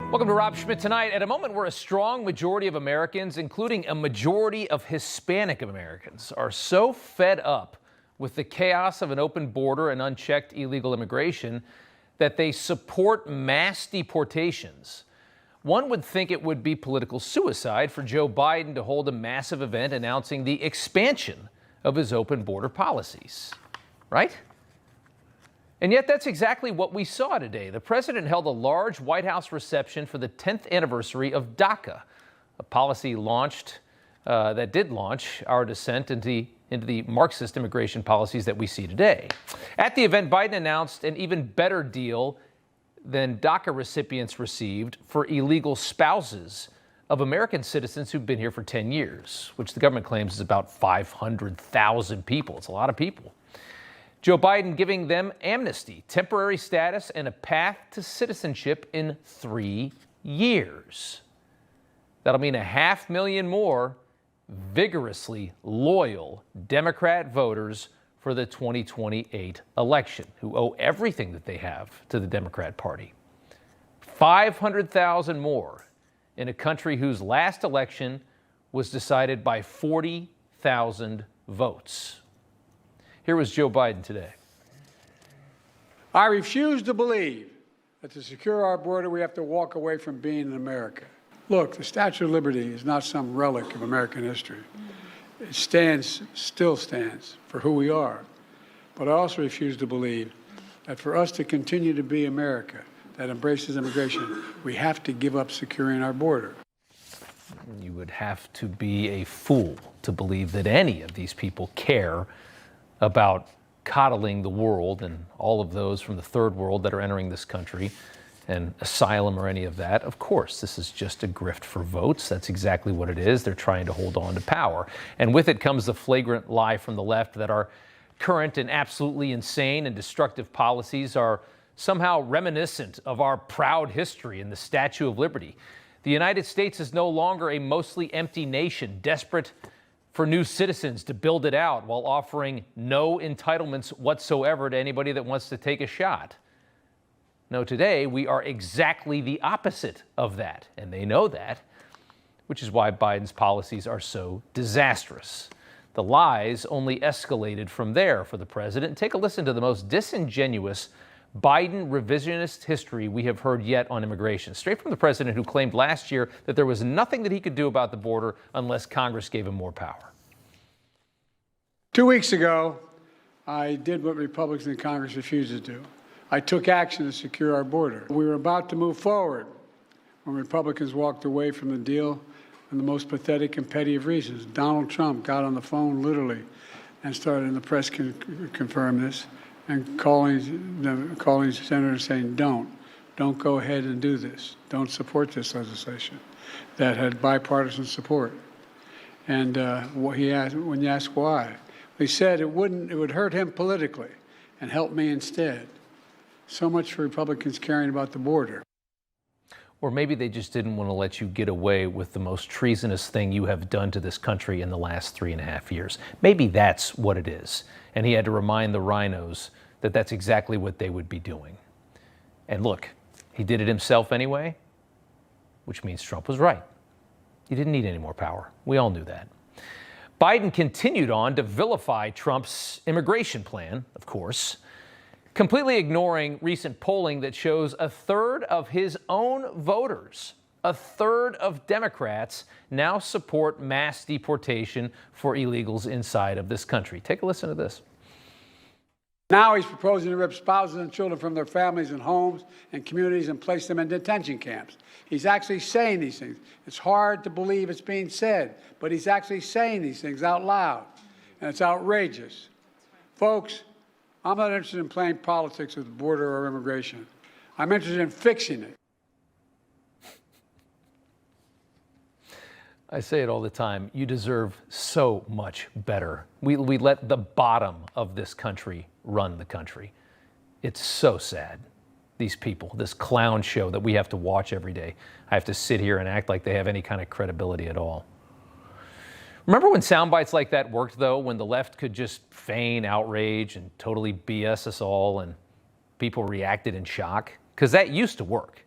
Welcome to Rob Schmitt Tonight. At a moment where a strong majority of Americans, including a majority of Hispanic Americans, are so fed up with the chaos of an open border and unchecked illegal immigration that they support mass deportations. One would think it would be political suicide for Joe Biden to hold a massive event announcing the expansion of his open border policies, right? And yet that's exactly what we saw today. The president held a large White House reception for the 10th anniversary of DACA, a policy that did launch our descent into the Marxist immigration policies that we see today. At the event, Biden announced an even better deal than DACA recipients received for illegal spouses of American citizens who've been here for 10 years, which the government claims is about 500,000 people. It's a lot of people. Joe Biden giving them amnesty, temporary status, and a path to citizenship in 3 years. That'll mean 500,000 more vigorously loyal Democrat voters for the 2028 election, who owe everything that they have to the Democrat Party. 500,000 more in a country whose last election was decided by 40,000 votes. Here was Joe Biden today. I refuse to believe that to secure our border, we have to walk away from being in America. Look, the Statue of Liberty is not some relic of American history. It still stands for who we are. But I also refuse to believe that for us to continue to be America that embraces immigration, we have to give up securing our border. You would have to be a fool to believe that any of these people care about coddling the world and all of those from the third world that are entering this country and asylum or any of that. Of course, this is just a grift for votes. That's exactly what it is. They're trying to hold on to power. And with it comes the flagrant lie from the left that our current and absolutely insane and destructive policies are somehow reminiscent of our proud history in the Statue of Liberty. The United States is no longer a mostly empty nation, desperate for new citizens to build it out while offering no entitlements whatsoever to anybody that wants to take a shot. No, today we are exactly the opposite of that, and they know that, which is why Biden's policies are so disastrous. The lies only escalated from there for the president. Take a listen to the most disingenuous Biden revisionist history we have heard yet on immigration, straight from the president who claimed last year that there was nothing that he could do about the border unless Congress gave him more power. 2 weeks ago, I did what Republicans in Congress refused to do. I took action to secure our border. We were about to move forward when Republicans walked away from the deal for the most pathetic and petty of reasons. Donald Trump got on the phone literally and started, and the press confirm this, and calling senators saying, don't go ahead and do this. Don't support this legislation that had bipartisan support. And when you ask why, he said it would hurt him politically and help me instead. So much for Republicans caring about the border. Or maybe they just didn't want to let you get away with the most treasonous thing you have done to this country in the last 3.5 years. Maybe that's what it is. And he had to remind the rhinos that that's exactly what they would be doing. And look, he did it himself anyway, which means Trump was right. He didn't need any more power. We all knew that. Biden continued on to vilify Trump's immigration plan, of course, completely ignoring recent polling that shows a third of his own voters, a third of Democrats, now support mass deportation for illegals inside of this country. Take a listen to this. Now he's proposing to rip spouses and children from their families and homes and communities and place them in detention camps. He's actually saying these things. It's hard to believe it's being said, but he's actually saying these things out loud, and it's outrageous. Folks, I'm not interested in playing politics with the border or immigration. I'm interested in fixing it. I say it all the time. You deserve so much better. We let the bottom of this country run the country. It's so sad. These people, this clown show that we have to watch every day. I have to sit here and act like they have any kind of credibility at all. Remember when sound bites like that worked, though, when the left could just feign outrage and totally BS us all and people reacted in shock? Because that used to work.